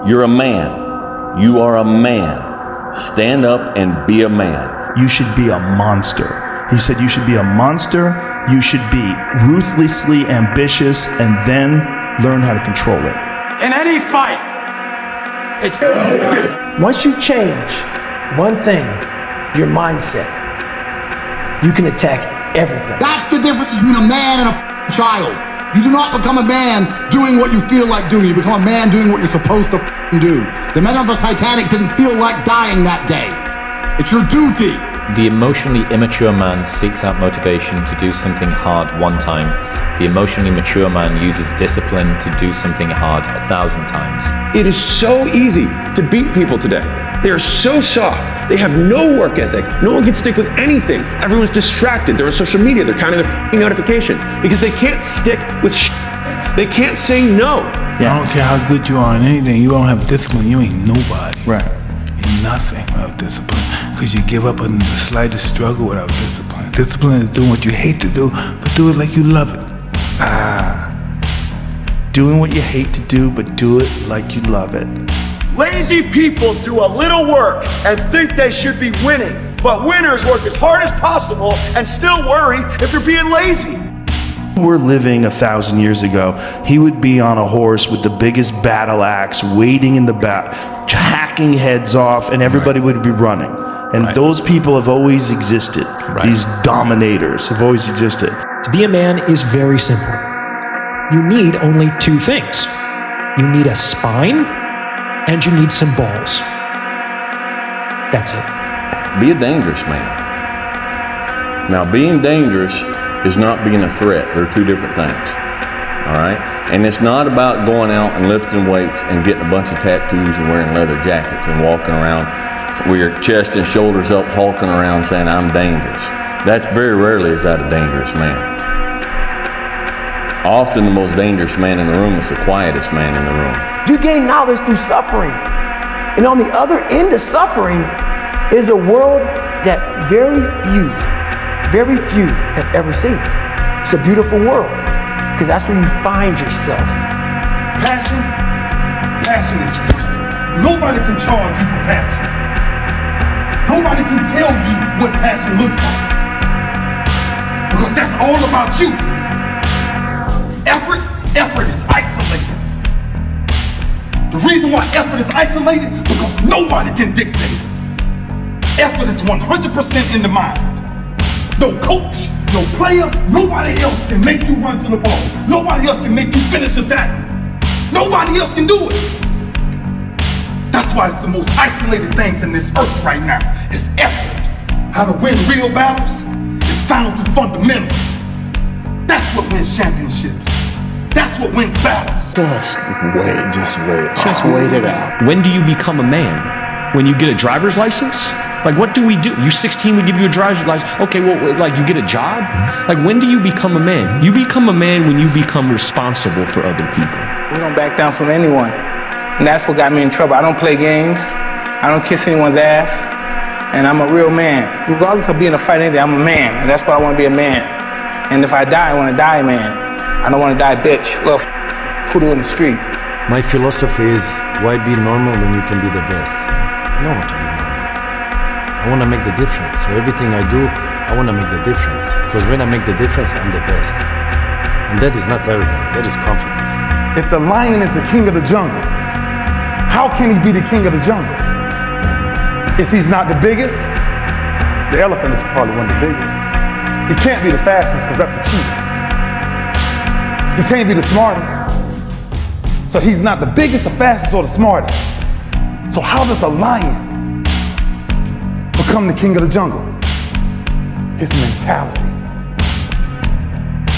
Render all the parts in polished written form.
You're a man. You are a man. Stand up and be a man. You should be a monster. He said you should be a monster, you should be ruthlessly ambitious, and then learn how to control it. In any fight, it's... Once you change one thing, your mindset, you can attack everything. That's the difference between a man and a child. You do not become a man doing what you feel like doing. You become a man doing what you're supposed to do. The men of the Titanic didn't feel like dying that day. It's your duty. The emotionally immature man seeks out motivation to do something hard one time. The emotionally mature man uses discipline to do something hard 1,000 times. It is so easy to beat people today. They are so soft. They have no work ethic. No one can stick with anything. Everyone's distracted. They're on social media. They're counting their notifications because they can't stick with They can't say no. Yeah. I don't care how good you are in anything. You don't have discipline. You ain't nobody. Right. You're nothing without discipline. Because you give up under the slightest struggle without discipline. Discipline is doing what you hate to do, but do it like you love it. Doing what you hate to do, but do it like you love it. Lazy people do a little work and think they should be winning, but winners work as hard as possible and still worry if they're being lazy. We're living 1,000 years ago. He would be on a horse with the biggest battle axe, waiting in the back, hacking heads off, and everybody would be running. And those people have always existed. These dominators have always existed. To be a man is very simple. You need only two things. You need a spine, and you need some balls. That's it. Be a dangerous man. Now, being dangerous is not being a threat. They're two different things. All right? And it's not about going out and lifting weights and getting a bunch of tattoos and wearing leather jackets and walking around with your chest and shoulders up, hulking around saying, I'm dangerous. That's very rarely is that a dangerous man. Often the most dangerous man in the room is the quietest man in the room. You gain knowledge through suffering. And on the other end of suffering is a world that very few have ever seen. It's a beautiful world, because that's where you find yourself. Passion is free. Nobody can charge you for passion. Nobody can tell you what passion looks like, because that's all about you. Effort is isolated. The reason why effort is isolated, because nobody can dictate it. Effort is 100% in the mind. No coach, no player, nobody else can make you run to the ball. Nobody else can make you finish a tackle. Nobody else can do it. That's why it's the most isolated things in this earth right now. It's effort. How to win real battles is found through fundamentals. That's what wins championships. That's what wins battles. Just wait. Just wait it out. When do you become a man? When you get a driver's license? Like, what do we do? You're 16, we give you a driver's license. Okay, well, like, you get a job? Like, when do you become a man? You become a man when you become responsible for other people. We don't back down from anyone. And that's what got me in trouble. I don't play games. I don't kiss anyone's ass. And I'm a real man. Regardless of being a fight anything, I'm a man. And that's why I want to be a man. And if I die, I want to die a man. I don't want to die bitch. Little poodle in the street. My philosophy is, why be normal when you can be the best? I don't want to be normal. I want to make the difference. So everything I do, I want to make the difference. Because when I make the difference, I'm the best. And that is not arrogance, that is confidence. If the lion is the king of the jungle, how can he be the king of the jungle? If he's not the biggest, the elephant is probably one of the biggest. He can't be the fastest, because that's a cheetah. He can't be the smartest. So he's not the biggest, the fastest, or the smartest. So how does a lion become the king of the jungle? His mentality.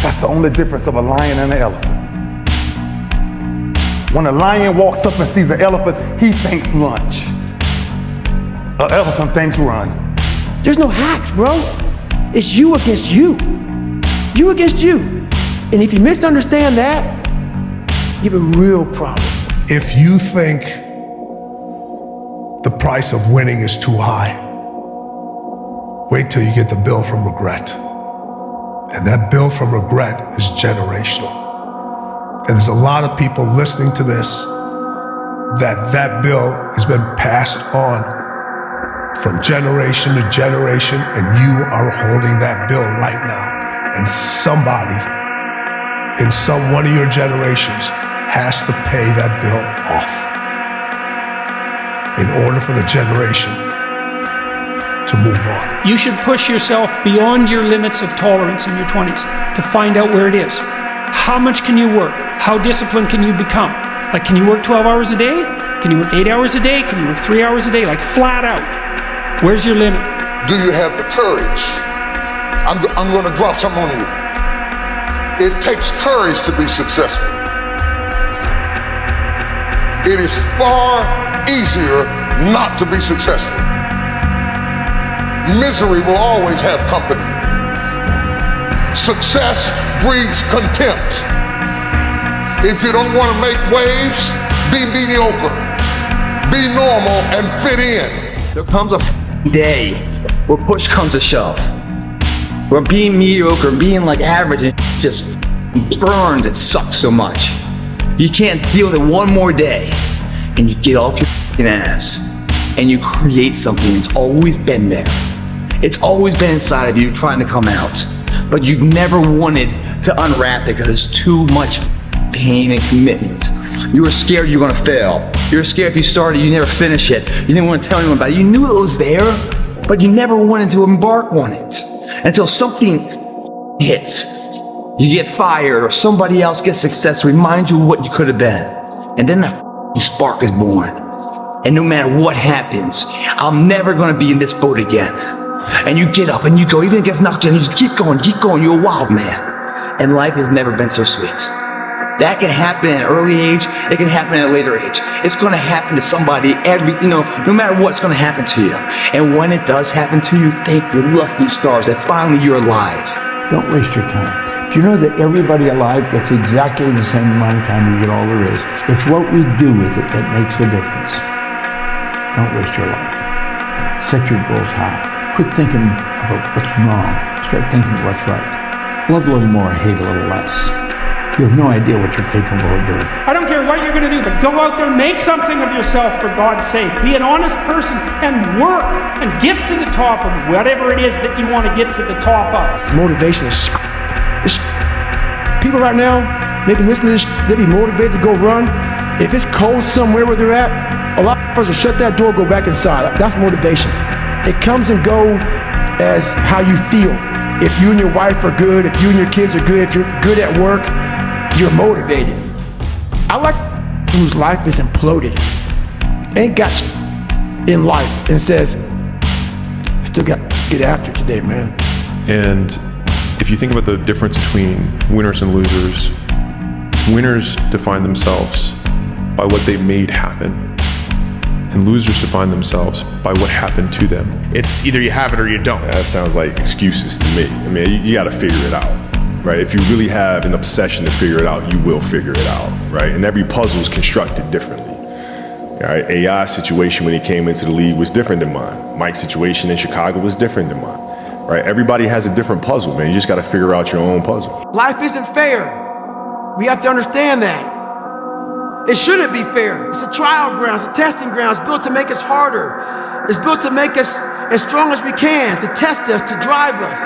That's the only difference of a lion and an elephant. When a lion walks up and sees an elephant, he thinks lunch. An elephant thinks run. There's no hacks, bro. It's you against you. You against you. And if you misunderstand that, you have a real problem. If you think the price of winning is too high, wait till you get the bill from regret. And that bill from regret is generational. And there's a lot of people listening to this that bill has been passed on from generation to generation, and you are holding that bill right now. And somebody in one of your generations has to pay that bill off in order for the generation to move on. You should push yourself beyond your limits of tolerance in your 20s to find out where it is. How much can you work? How disciplined can you become? Like, can you work 12 hours a day? Can you work 8 hours a day? Can you work 3 hours a day? Like, flat out. Where's your limit? Do you have the courage? I'm going to drop something on you. It takes courage to be successful. It is far easier not to be successful. Misery will always have company. Success breeds contempt. If you don't want to make waves, be mediocre. Be normal and fit in. There comes a day where push comes to shove. Where being mediocre, being like average, it just burns, it sucks so much. You can't deal with it one more day. And you get off your ass and you create something that's always been there. It's always been inside of you trying to come out. But you've never wanted to unwrap it because it's too much pain and commitment. You were scared you were gonna fail. You were scared if you started, you never finish it. You didn't want to tell anyone about it. You knew it was there, but you never wanted to embark on it. Until something hits. You get fired or somebody else gets success, remind you of what you could have been. And then that spark is born. And no matter what happens, I'm never gonna be in this boat again. And you get up and you go, even if it gets knocked down, you just keep going, you're a wild man. And life has never been so sweet. That can happen at an early age, it can happen at a later age. It's gonna happen to somebody no matter what, it's gonna happen to you. And when it does happen to you, thank your lucky stars that finally you're alive. Don't waste your time. Do you know that everybody alive gets exactly the same amount of time you get all there is? It's what we do with it that makes the difference. Don't waste your life. Set your goals high. Quit thinking about what's wrong. Start thinking what's right. Love a little more, hate a little less. You have no idea what you're capable of doing. I don't care what you're going to do, but go out there, make something of yourself for God's sake. Be an honest person and work and get to the top of whatever it is that you want to get to the top of. Motivation is people right now, maybe listening to this, they be motivated to go run. If it's cold somewhere where they're at, a lot of us will shut that door, go back inside. That's motivation. It comes and go as how you feel. If you and your wife are good, if you and your kids are good, if you're good at work, you're motivated. I like whose life is imploded, ain't got in life, and says, still got to get after it today, man. And if you think about the difference between winners and losers, winners define themselves by what they made happen, and losers define themselves by what happened to them. It's either you have it or you don't. That sounds like excuses to me. I mean, you got to figure it out. Right? If you really have an obsession to figure it out, you will figure it out, right? And every puzzle is constructed differently. All right? AI's situation when he came into the league was different than mine. Mike's situation in Chicago was different than mine, right? Everybody has a different puzzle, man. You just got to figure out your own puzzle. Life isn't fair. We have to understand that. It shouldn't be fair. It's a trial ground, it's a testing ground. It's built to make us harder. It's built to make us as strong as we can, to test us, to drive us.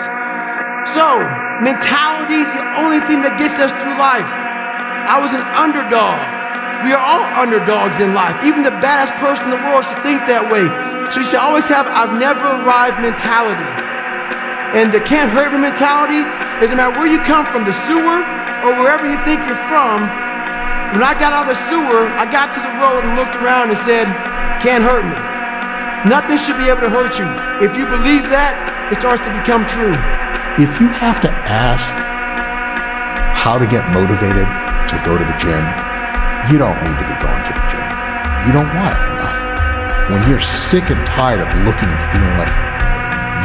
So, mentality is the only thing that gets us through life. I was an underdog. We are all underdogs in life. Even the baddest person in the world should think that way. So you should always have I've never arrived mentality. And the can't hurt me mentality is no matter where you come from, the sewer or wherever you think you're from. When I got out of the sewer, I got to the road and looked around and said, can't hurt me. Nothing should be able to hurt you. If you believe that, it starts to become true. If you have to ask how to get motivated to go to the gym, you don't need to be going to the gym. You don't want it enough. When you're sick and tired of looking and feeling like,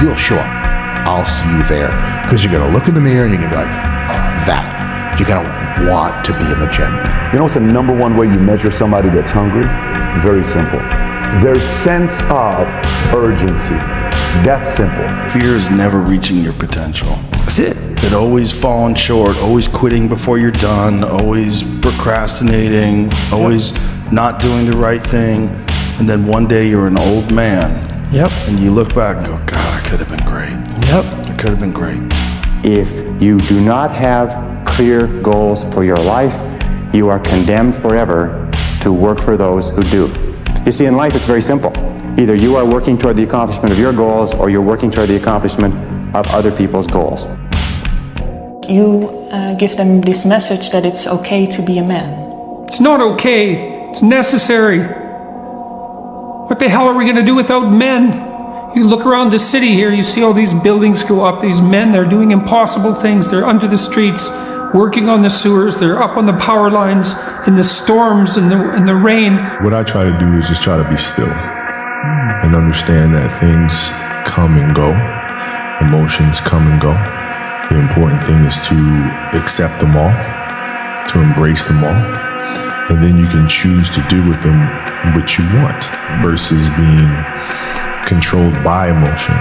you'll show up. I'll see you there. Because you're going to look in the mirror and you're going to be like, that. You're going to want to be in the gym. You know what's the number one way you measure somebody that's hungry? Very simple. Their sense of urgency. That's simple. Fear is never reaching your potential. That's it. It always falling short, always quitting before you're done, always procrastinating, always not doing the right thing, and then one day you're an old man. Yep. And you look back and go, God, I could have been great. Yep. I could have been great. If you do not have clear goals for your life, you are condemned forever to work for those who do. You see, in life, it's very simple. Either you are working toward the accomplishment of your goals, or you're working toward the accomplishment of other people's goals. You give them this message that it's okay to be a man. It's not okay. It's necessary. What the hell are we going to do without men? You look around the city here, you see all these buildings go up, these men, they're doing impossible things. They're under the streets, working on the sewers, they're up on the power lines, in the storms and the rain. What I try to do is just try to be still and understand that things come and go, emotions come and go. The important thing is to accept them all, to embrace them all, and then you can choose to do with them what you want versus being controlled by emotion.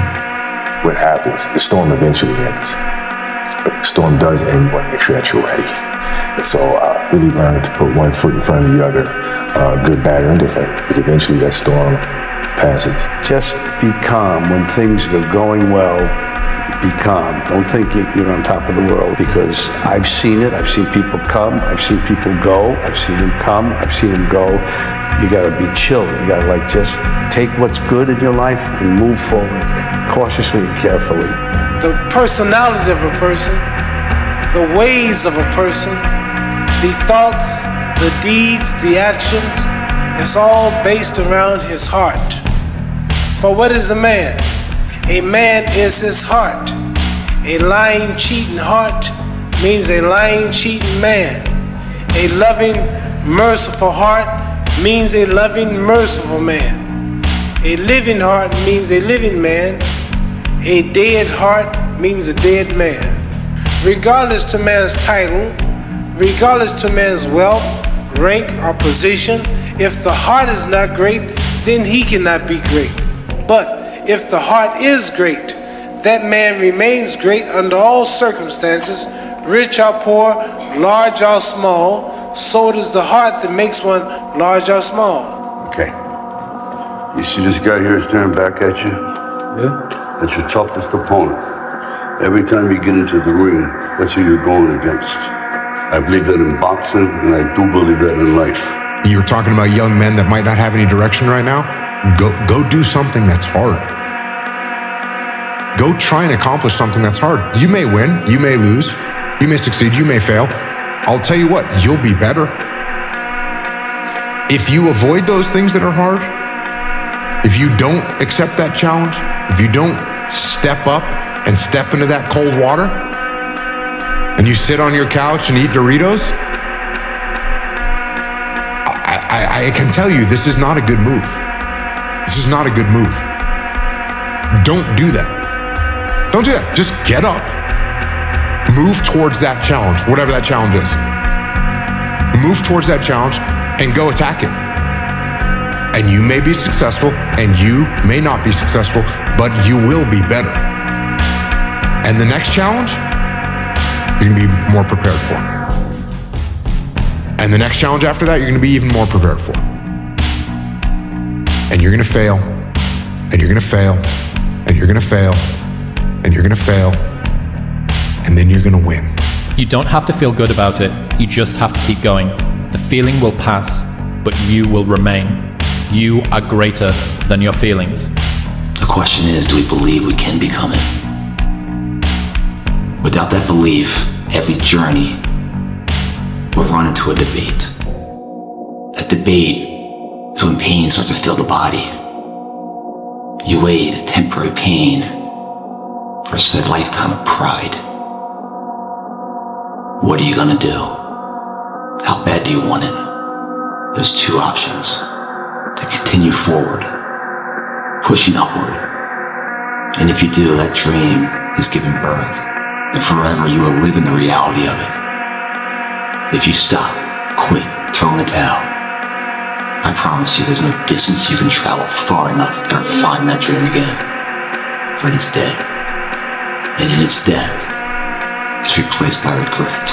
What happens? The storm eventually ends. But the storm does end, you want to make sure that you're ready. And so really learn to put one foot in front of the other, good, bad, or indifferent, because eventually that storm passes. Just be calm when things are going well. Be calm. Don't think you're on top of the world, because I've seen it. I've seen people come. I've seen people go. I've seen them come. I've seen them go. You gotta be chill. You gotta just take what's good in your life and move forward cautiously and carefully. The personality of a person, the ways of a person, the thoughts, the deeds, the actions, it's all based around his heart. For what is a man? A man is his heart. A lying, cheating heart means a lying, cheating man. A loving, merciful heart means a loving, merciful man. A living heart means a living man. A dead heart means a dead man. Regardless to man's title, regardless to man's wealth, rank, or position, if the heart is not great, then he cannot be great. But if the heart is great, that man remains great under all circumstances, rich or poor, large or small. So it is the heart that makes one large or small. Okay. You see this guy here is staring back at you? Yeah. That's your toughest opponent. Every time you get into the ring, that's who you're going against. I believe that in boxing, and I do believe that in life. You're talking about young men that might not have any direction right now? Go do something that's hard. Go try and accomplish something that's hard. You may win, you may lose, you may succeed, you may fail. I'll tell you what, you'll be better. If you avoid those things that are hard, if you don't accept that challenge, if you don't step up and step into that cold water, and you sit on your couch and eat Doritos, I can tell you this is not a good move. This is not a good move. Don't do that. Don't do that. Just get up. Move towards that challenge, whatever that challenge is. Move towards that challenge and go attack it. And you may be successful and you may not be successful, but you will be better. And the next challenge, you're gonna be more prepared for. And the next challenge after that, you're gonna be even more prepared for. And you're gonna fail, and you're gonna fail, and you're gonna fail, and you're gonna fail, and then you're gonna win. You don't have to feel good about it, you just have to keep going. The feeling will pass, but you will remain. You are greater than your feelings. The question is, do we believe we can become it? Without that belief, every journey will run into a debate. That debate is when pain starts to fill the body. You weigh the temporary pain versus a lifetime of pride. What are you gonna do? How bad do you want it? There's two options. To continue forward, pushing upward. And if you do, that dream is giving birth. And forever you will live in the reality of it. If you stop, quit, throw in the towel, I promise you there's no distance you can travel far enough to ever find that dream again. For it is dead. And in its death, it's replaced by regret.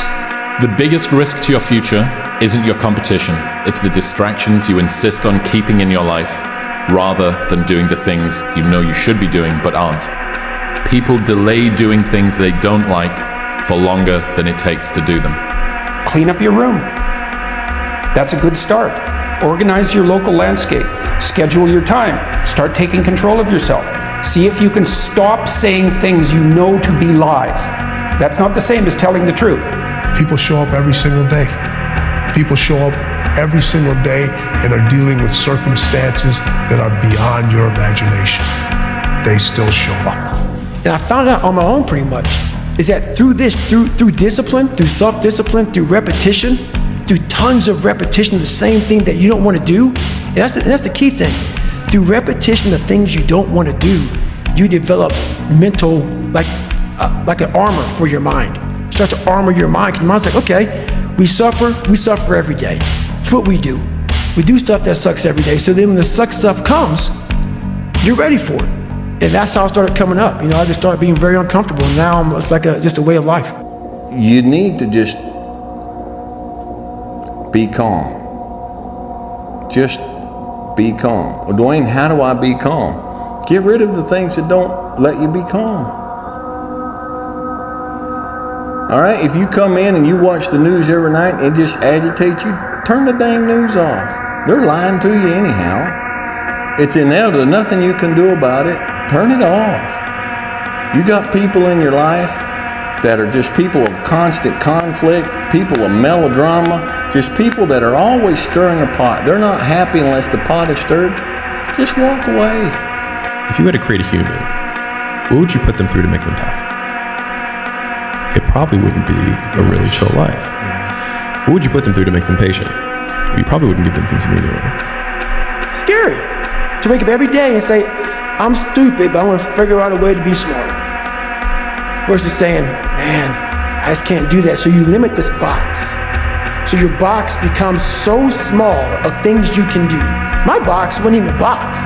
The biggest risk to your future isn't your competition. It's the distractions you insist on keeping in your life rather than doing the things you know you should be doing but aren't. People delay doing things they don't like for longer than it takes to do them. Clean up your room. That's a good start. Organize your local landscape. Schedule your time. Start taking control of yourself. See if you can stop saying things you know to be lies. That's not the same as telling the truth. People show up every single day. People show up every single day and are dealing with circumstances that are beyond your imagination. They still show up. And I found out on my own pretty much, is that through discipline, through self-discipline, through repetition, through tons of repetition of the same thing that you don't want to do, and that's the key thing. Through repetition of things you don't want to do, you develop mental, like an armor for your mind. You start to armor your mind, because your mind's like, okay, we suffer every day. It's what we do. We do stuff that sucks every day, so then when the suck stuff comes, you're ready for it. And that's how I started coming up. I just started being very uncomfortable, and now it's like just a way of life. You need to just be calm. Just be calm. Well, Dwayne, how do I be calm? Get rid of the things that don't let you be calm. All right, if you come in and you watch the news every night and it just agitates you, turn the dang news off. They're lying to you anyhow. It's inevitable, nothing you can do about it. Turn it off. You got people in your life that are just people of constant conflict, people of melodrama, just people that are always stirring the pot. They're not happy unless the pot is stirred. Just walk away. If you had to create a human, what would you put them through to make them tough? It probably wouldn't be a really chill life. What would you put them through to make them patient? You probably wouldn't give them things immediately. Scary to wake up every day and say, I'm stupid, but I'm gonna figure out a way to be smarter. Versus saying, man, I just can't do that. So you limit this box. So your box becomes so small of things you can do. My box wasn't even a box.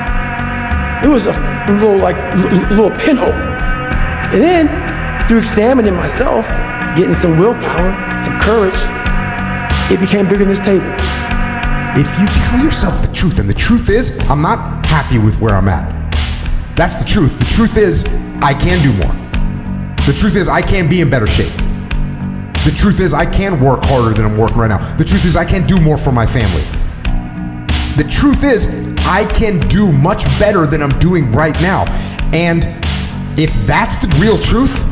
It was a little pinhole. And then through examining myself, getting some willpower, some courage, it became bigger than this table. If you tell yourself the truth, and the truth is, I'm not happy with where I'm at. That's the truth. The truth is, I can do more. The truth is, I can be in better shape. The truth is, I can work harder than I'm working right now. The truth is, I can do more for my family. The truth is, I can do much better than I'm doing right now. And if that's the real truth,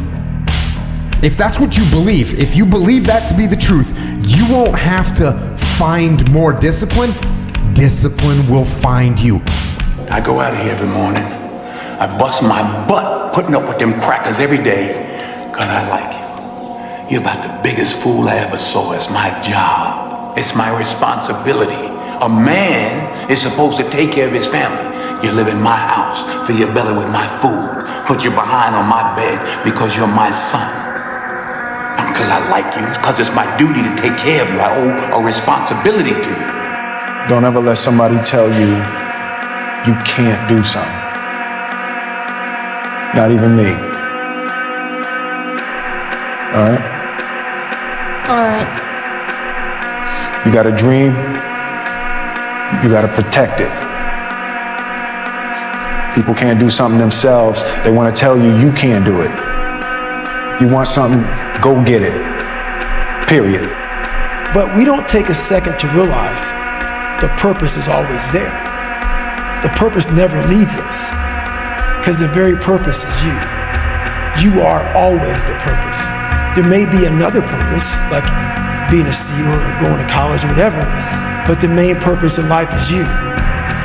if that's what you believe, if you believe that to be the truth, you won't have to find more discipline. Discipline will find you. I go out of here every morning. I bust my butt putting up with them crackers every day because I like you. You're about the biggest fool I ever saw. It's my job. It's my responsibility. A man is supposed to take care of his family. You live in my house, fill your belly with my food, put your behind on my bed because you're my son. Not because I like you, because it's my duty to take care of you. I owe a responsibility to you. Don't ever let somebody tell you you can't do something. Not even me. All right? All right. You got a dream, you got to protect it. People can't do something themselves. They want to tell you you can't do it. You want something, go get it. Period. But we don't take a second to realize the purpose is always there. The purpose never leaves us, because the very purpose is you. You are always the purpose. There may be another purpose, like being a SEAL or going to college or whatever, but the main purpose in life is you.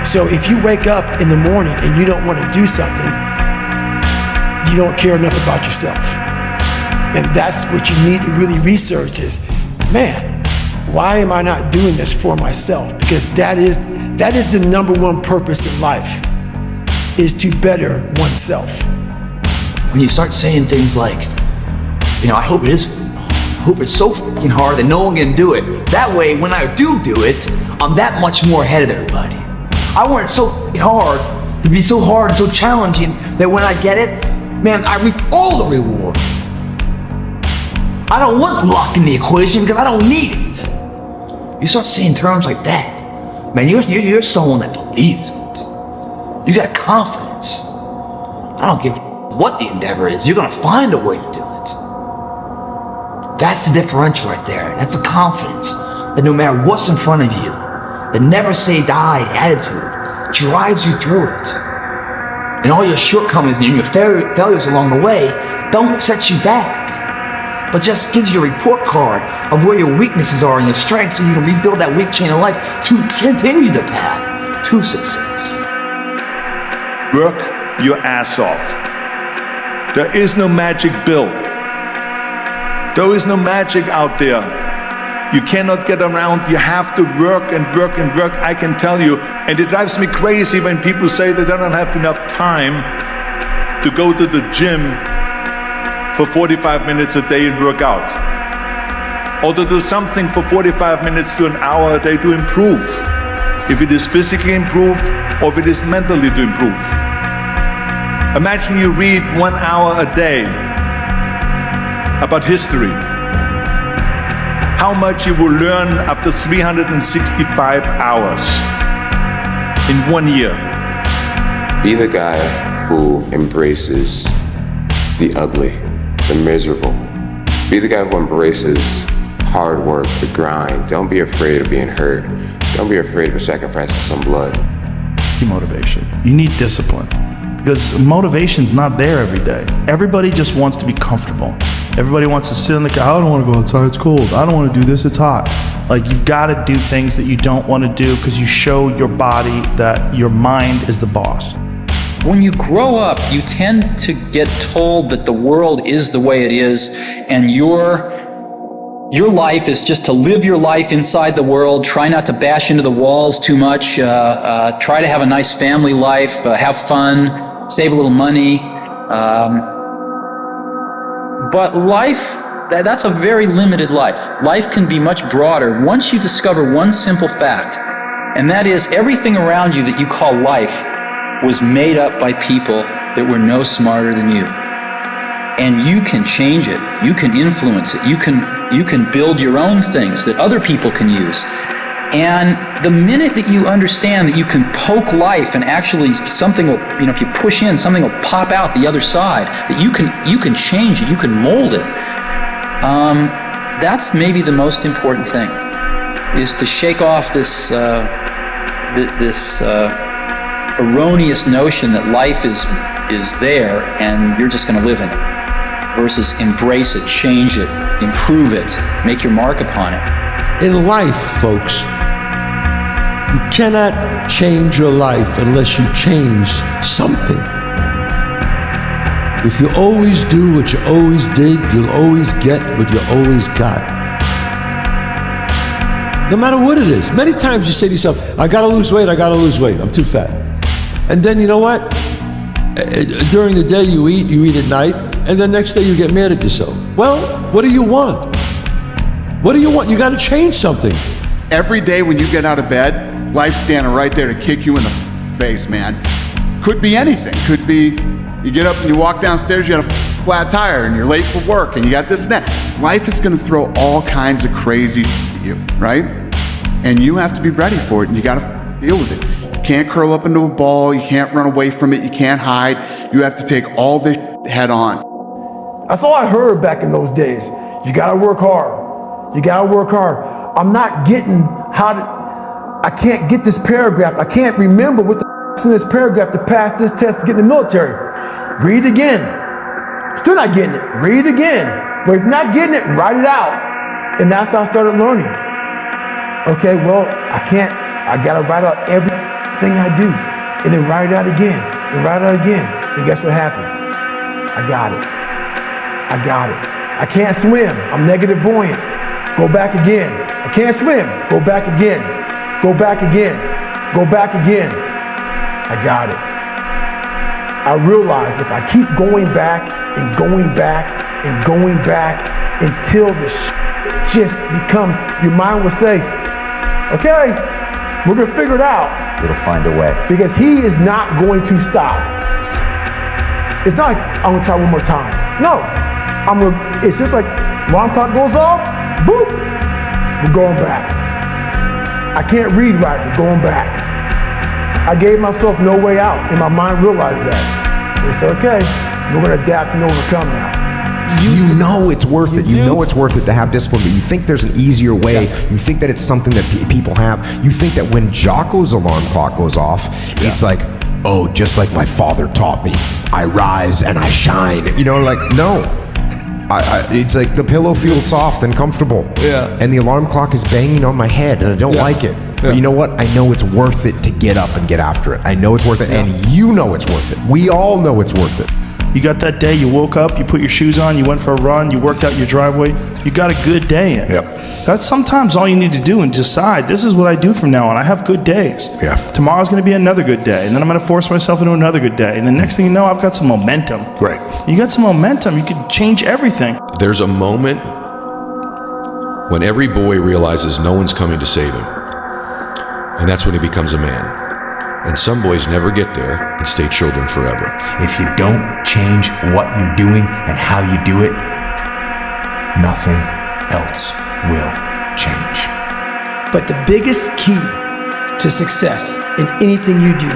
So if you wake up in the morning and you don't want to do something, you don't care enough about yourself. And that's what you need to really research is, man, why am I not doing this for myself? Because that is the number one purpose in life, is to better oneself. When you start saying things like, I hope it's so fucking hard that no one can do it. That way, when I do it, I'm that much more ahead of everybody. I want it so fucking hard, to be so hard and so challenging, that when I get it, man, I reap all the reward. I don't want luck in the equation because I don't need it. You start saying terms like that, man, you're someone that believes it. You got confidence. I don't give what the endeavor is, you're gonna find a way to do it. That's the differential right there. That's the confidence that no matter what's in front of you, the never say die attitude drives you through it. And all your shortcomings and your failures along the way don't set you back, but just gives you a report card of where your weaknesses are and your strengths so you can rebuild that weak chain of life to continue the path to success. Work your ass off. There is no magic pill. There is no magic out there. You cannot get around. You have to work and work and work, I can tell you. And it drives me crazy when people say that they don't have enough time to go to the gym for 45 minutes a day and work out. Or to do something for 45 minutes to an hour a day to improve. If it is physically improve or if it is mentally to improve. Imagine you read 1 hour a day about history. How much you will learn after 365 hours in 1 year. Be the guy who embraces the ugly, the miserable. Be the guy who embraces hard work, the grind. Don't be afraid of being hurt. Don't be afraid of sacrificing some blood. Motivation. You need discipline. Because motivation's not there every day. Everybody just wants to be comfortable. Everybody wants to sit in the car. I don't want to go outside, it's cold. I don't want to do this, it's hot. Like, you've got to do things that you don't want to do because you show your body that your mind is the boss. When you grow up, you tend to get told that the world is the way it is, and your life is just to live your life inside the world, try not to bash into the walls too much, try to have a nice family life, have fun, save a little money. But life, that's a very limited life. Life can be much broader once you discover one simple fact, and that is everything around you that you call life was made up by people that were no smarter than you. And you can change it, you can influence it, you can build your own things that other people can use. And the minute that you understand that you can poke life and actually something will, if you push in, something will pop out the other side, that you can change it, you can mold it. That's maybe the most important thing, is to shake off this erroneous notion that life is there and you're just going to live in it, versus embrace it, change it, improve it, make your mark upon it. In life, folks, you cannot change your life unless you change something. If you always do what you always did, you'll always get what you always got. No matter what it is. Many times you say to yourself, I gotta lose weight, I'm too fat. And then you know what? During the day you eat at night, and then next day you get mad at yourself. Well, what do you want? What do you want? You gotta change something. Every day when you get out of bed, life's standing right there to kick you in the face, man. Could be anything. Could be you get up and you walk downstairs, you got a flat tire and you're late for work and you got this and that. Life is gonna throw all kinds of crazy at you, right? And you have to be ready for it and you gotta deal with it. You can't curl up into a ball, you can't run away from it, you can't hide. You have to take all this head on. That's all I heard back in those days. You gotta work hard. You gotta work hard. I'm not getting I can't get this paragraph. I can't remember what the f***'s in this paragraph to pass this test to get in the military. Read it again. Still not getting it. Read it again. But if you're not getting it, write it out. And that's how I started learning. Okay, well, I gotta write out everything I do. And then write it out again. And write it out again. And guess what happened? I got it. I can't swim. I'm negative buoyant. Go back again. I can't swim. Go back again. Go back again. Go back again. I got it. I realized if I keep going back and going back and going back until the just becomes, your mind will say, okay, we're going to figure it out. It'll find a way. Because he is not going to stop. It's not like I'm going to try one more time. No. It's just like Alarm clock goes off, boop, we're going back. I can't read right, we're going back. I gave myself no way out, and my mind realized that. It's okay, we're gonna adapt and overcome now. You know it's worth it. You know it's worth it to have discipline, but you think there's an easier way. You think that it's something that people have. You think that when Jocko's alarm clock goes off, it's like, oh, just like my father taught me, I rise and I shine. You know, like, no. It's like the pillow feels soft and comfortable. Yeah. And the alarm clock is banging on my head and I don't like it. But you know what? I know it's worth it to get up and get after it. I know it's worth it, and you know it's worth it. We all know it's worth it. You got that day, you woke up, you put your shoes on, you went for a run, you worked out your driveway, you got a good day in. That's sometimes all you need to do and decide, this is what I do from now on. I have good days. Tomorrow's going to be another good day, and then I'm going to force myself into another good day. And the next thing you know, I've got some momentum. Right. You got some momentum, you can change everything. There's a moment when every boy realizes no one's coming to save him. And that's when he becomes a man. And some boys never get there and stay children forever. If you don't change what you're doing and how you do it, nothing else will change. But the biggest key to success in anything you do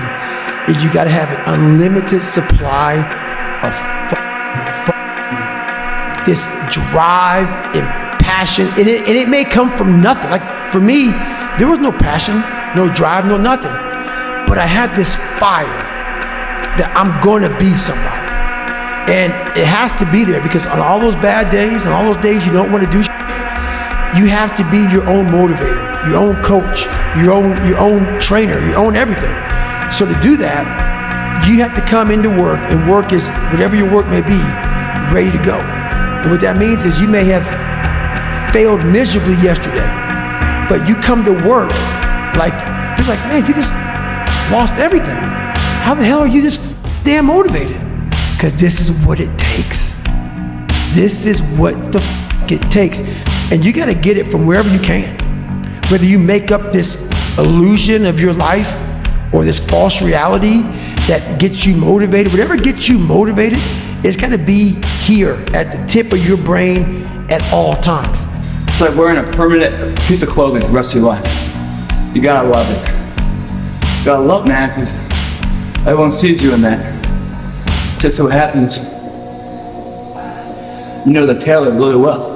is you got to have an unlimited supply of this drive and passion. And it may come from nothing. Like for me, there was no passion, no drive, no nothing. But I had this fire that I'm going to be somebody. And it has to be there because on all those bad days and all those days you don't want to do shit, you have to be your own motivator, your own coach, your own trainer, your own everything. So to do that, you have to come into work, and work is whatever your work may be, ready to go. And what that means is you may have failed miserably yesterday, but you come to work like, you're like, man, you just lost everything. How the hell are you this damn motivated? Because this is what it takes. This is what the it takes. And you got to get it from wherever you can. Whether you make up this illusion of your life or this false reality that gets you motivated, whatever gets you motivated, it's got to be here at the tip of your brain at all times. It's like wearing a permanent piece of clothing the rest of your life. You gotta love it. You gotta love, man, because everyone sees you in that. Just so happens, you know the tailor really well.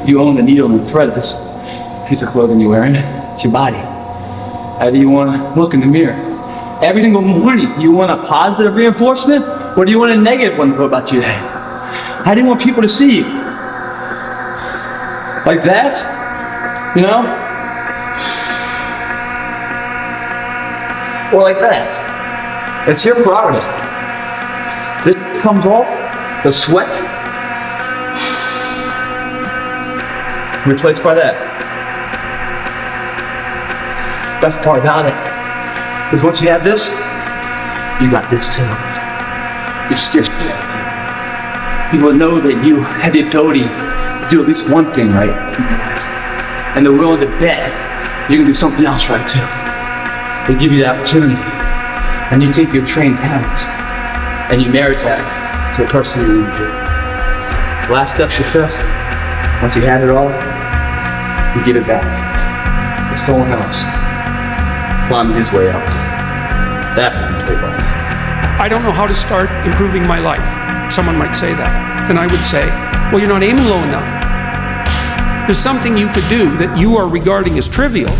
You own the needle and the thread of this piece of clothing you're wearing. It's your body. How do you want to look in the mirror? Every single morning, do you want a positive reinforcement, or do you want a negative one about your day? How do you want people to see you? Like that? You know? Or like that? It's your prerogative. This comes off, the sweat, replaced by that. Best part about it is once you have this, you got this too. You scare shit out of people. People know that you have the ability to do at least one thing right in your life. And they're willing to bet you can do something else right too. They give you the opportunity. And you take your trained talent and you marry that to the person you need to be. Last step success, once you have it all, you give it back. It's someone else climbing his way up. That's the complete life. I don't know how to start improving my life. Someone might say that. And I would say, well, you're not aiming low enough. There's something you could do that you are regarding as trivial,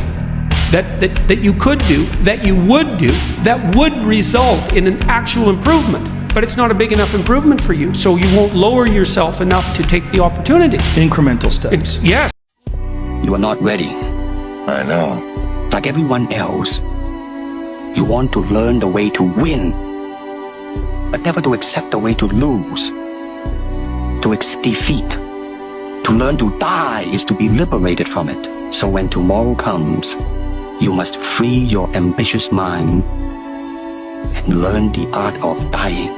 that you could do, that you would do, that would result in an actual improvement. But it's not a big enough improvement for you, so you won't lower yourself enough to take the opportunity. Incremental steps. Yes. You are not ready. I know. Like everyone else, you want to learn the way to win, but never to accept the way to lose, to accept defeat. To learn to die is to be liberated from it. So when tomorrow comes, you must free your ambitious mind and learn the art of dying.